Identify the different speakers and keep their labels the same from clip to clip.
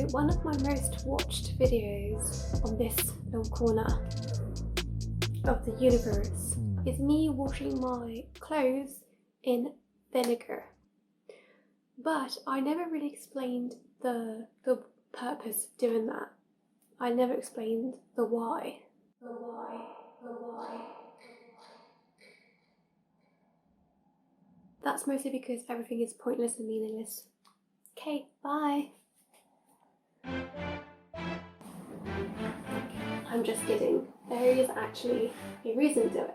Speaker 1: one of my most watched videos on this little corner of the universe is me washing my clothes in vinegar. But I never really explained the purpose of doing that. I never explained the why. The why. That's mostly because everything is pointless and meaningless. Okay, bye. I'm just kidding. There is actually a reason to it.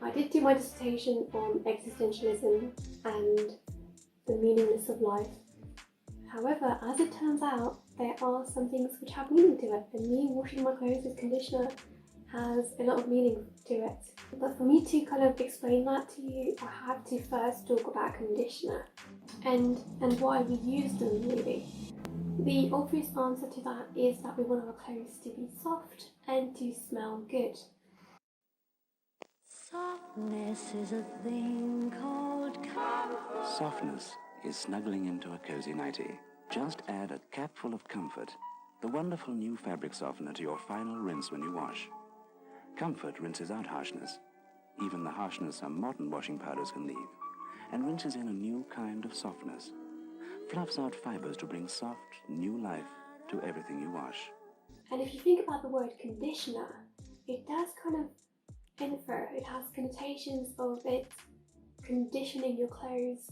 Speaker 1: I did do my dissertation on existentialism and the meaninglessness of life. However, as it turns out, there are some things which have meaning to it, and me washing my clothes with conditioner has a lot of meaning to it. But for me to kind of explain that to you, I have to first talk about conditioner and why we use them really. The obvious answer to that is that we want our clothes to be soft and to smell good.
Speaker 2: Softness is a thing called comfort.
Speaker 3: Softness is snuggling into a cozy nightie. Just add a capful of Comfort, the wonderful new fabric softener, to your final rinse when you wash. Comfort rinses out harshness, even the harshness some modern washing powders can leave, and rinses in a new kind of softness. Fluffs out fibers to bring soft, new life to everything you wash.
Speaker 1: And if you think about the word conditioner, it does kind of infer, it has connotations of it conditioning your clothes,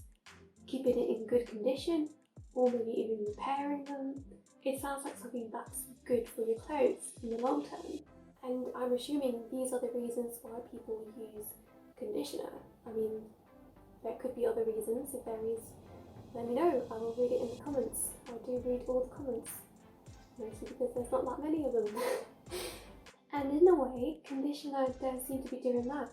Speaker 1: keeping it in good condition, or maybe even repairing them. It sounds like something that's good for your clothes in the long term. And I'm assuming these are the reasons why people use conditioner. I mean, there could be other reasons. If there is, let me know. I will read it in the comments. I do read all the comments, mostly because there's not that many of them. And in a way, conditioner does seem to be doing that.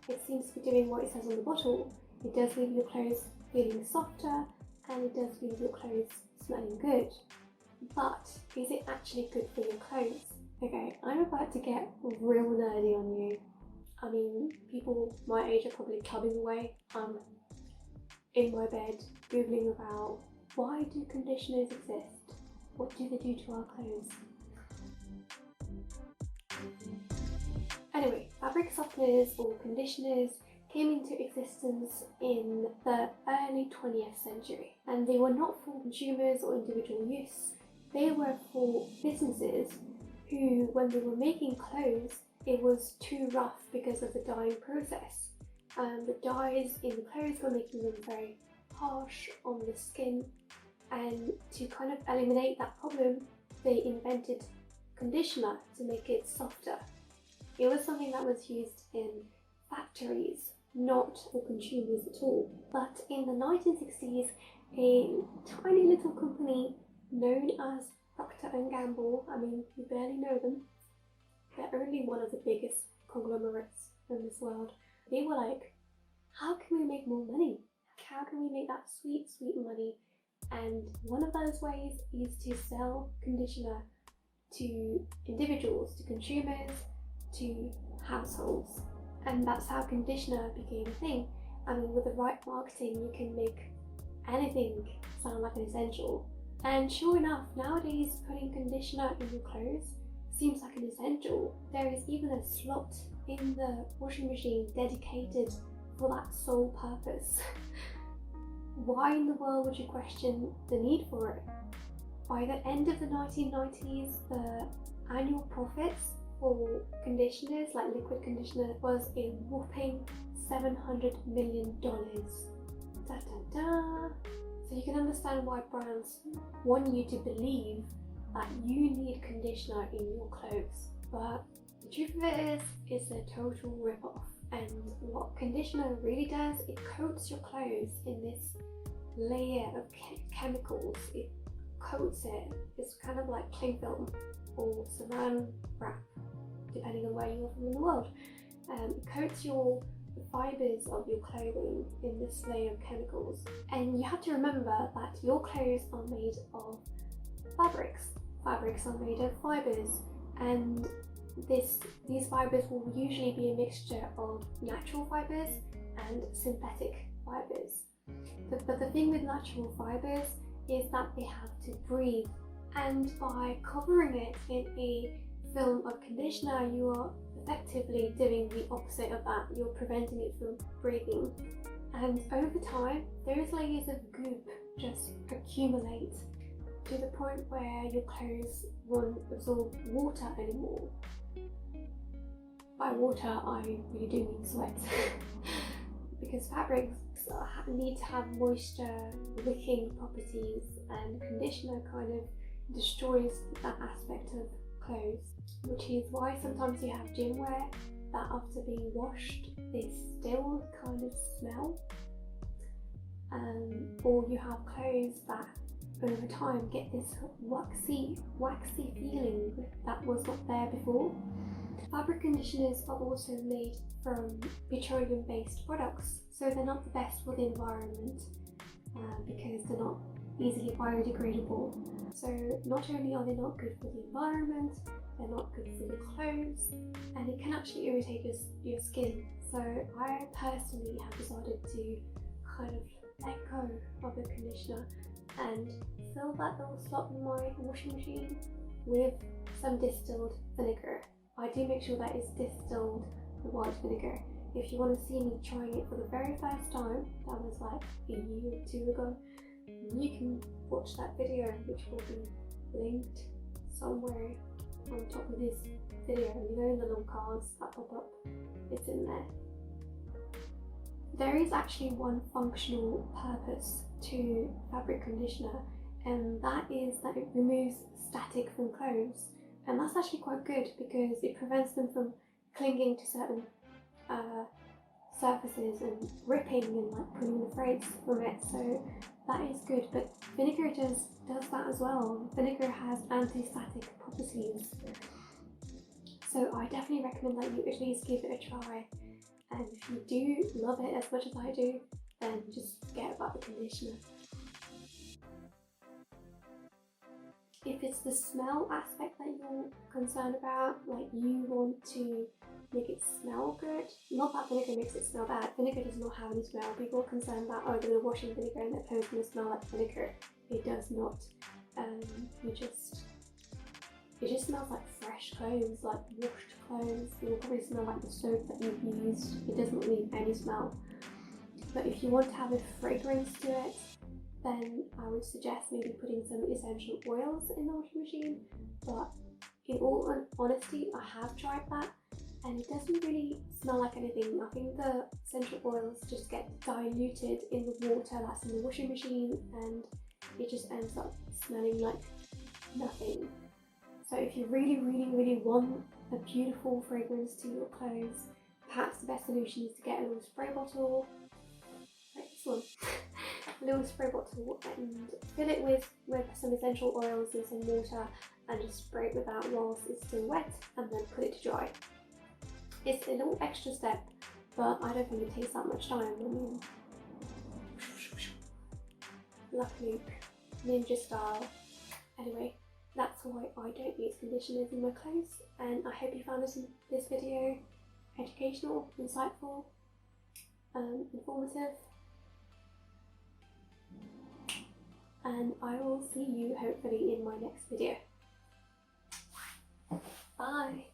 Speaker 1: It seems to be doing what it says on the bottle. It does leave your clothes feeling softer, and it does leave your clothes smelling good. But is it actually good for your clothes? Okay, I'm about to get real nerdy on you. I mean, people my age are probably clubbing away. I'm in my bed googling about why do conditioners exist? What do they do to our clothes? Anyway, fabric softeners or conditioners came into existence in the early 20th century, and they were not for consumers or individual use. They were for businesses who, when they were making clothes, it was too rough because of the dyeing process. The dyes in the clothes were making them very harsh on the skin, and to kind of eliminate that problem, they invented conditioner to make it softer. It was something that was used in factories, not for consumers at all. But in the 1960s, a tiny little company known as Procter & Gamble, I mean, you barely know them, they're only one of the biggest conglomerates in this world. They were like, how can we make more money? How can we make that sweet, sweet money? And one of those ways is to sell conditioner to individuals, to consumers, to households. And that's how conditioner became a thing. I mean, with the right marketing, you can make anything sound like an essential. And sure enough, nowadays putting conditioner in your clothes seems like an essential. There is even a slot in the washing machine dedicated for that sole purpose. Why in the world would you question the need for it? By the end of the 1990s, the annual profits for conditioners, like liquid conditioner, was a whopping $700 million. Da, da, da. So you can understand why brands want you to believe that you need conditioner in your clothes. But the truth of it is, it's a total rip-off. And what conditioner really does, it coats your clothes in this layer of chemicals. It coats it. It's kind of like cling film or saran wrap, depending on where you are from in the world. It coats the fibres of your clothing in this layer of chemicals. And you have to remember that your clothes are made of fabrics. Fabrics are made of fibres, and these fibres will usually be a mixture of natural fibres and synthetic fibres. But the thing with natural fibres is that they have to breathe And by covering it in a film of conditioner, you are effectively doing the opposite of that. You're preventing it from breathing. And over time, those layers of goop just accumulate to the point where your clothes won't absorb water anymore. By water, I really do mean sweat. Because fabrics need to have moisture wicking properties, and conditioner kind of destroys that aspect of clothes, which is why sometimes you have gym wear that after being washed they still kind of smell, or you have clothes that over time get this waxy feeling that was not there before. Fabric conditioners are also made from petroleum-based products, so they're not the best for the environment because they're not easily biodegradable. So not only are they not good for the environment, they're not good for your clothes, and it can actually irritate your skin. So I personally have decided to kind of let go of the conditioner and fill that little slot in my washing machine with some distilled vinegar. I do make sure that it's distilled white vinegar. If you want to see me trying it for the very first time, that was like a year or two ago, you can watch that video, which will be linked somewhere on top of this video. You know, in the little cards that pop up, it's in there. There is actually one functional purpose to fabric conditioner, and that is that it removes static from clothes. And that's actually quite good because it prevents them from clinging to certain surfaces and ripping and like pulling the threads from it. So that is good. But vinegar does that as well. Vinegar has anti-static properties. So I definitely recommend that you at least give it a try. And if you do love it as much as I do, then just forget about the conditioner. If it's the smell aspect that you're concerned about, like you want to make it smell good, not that vinegar makes it smell bad. Vinegar does not have any smell. People are concerned that, oh, they're washing vinegar and their clothes going to smell like vinegar. It does not. It just smells like fresh clothes, like washed clothes. It will probably smell like the soap that you've used. It doesn't leave any smell. But if you want to have a fragrance to it, then I would suggest maybe putting some essential oils in the washing machine. But in all honesty, I have tried that and it doesn't really smell like anything. I think the essential oils just get diluted in the water that's in the washing machine and it just ends up smelling like nothing. So if you really want a beautiful fragrance to your clothes, perhaps the best solution is to get a little spray bottle, like this one. A little spray bottle and fill it with some essential oils and some water and just spray it with that whilst it's still wet and then put it to dry. It's a little extra step, but I don't think it takes that much time. I mean, luckily, ninja style. Anyway, that's why I don't use conditioners in my clothes, and I hope you found this video educational, insightful, informative. And I will see you hopefully in my next video. Bye!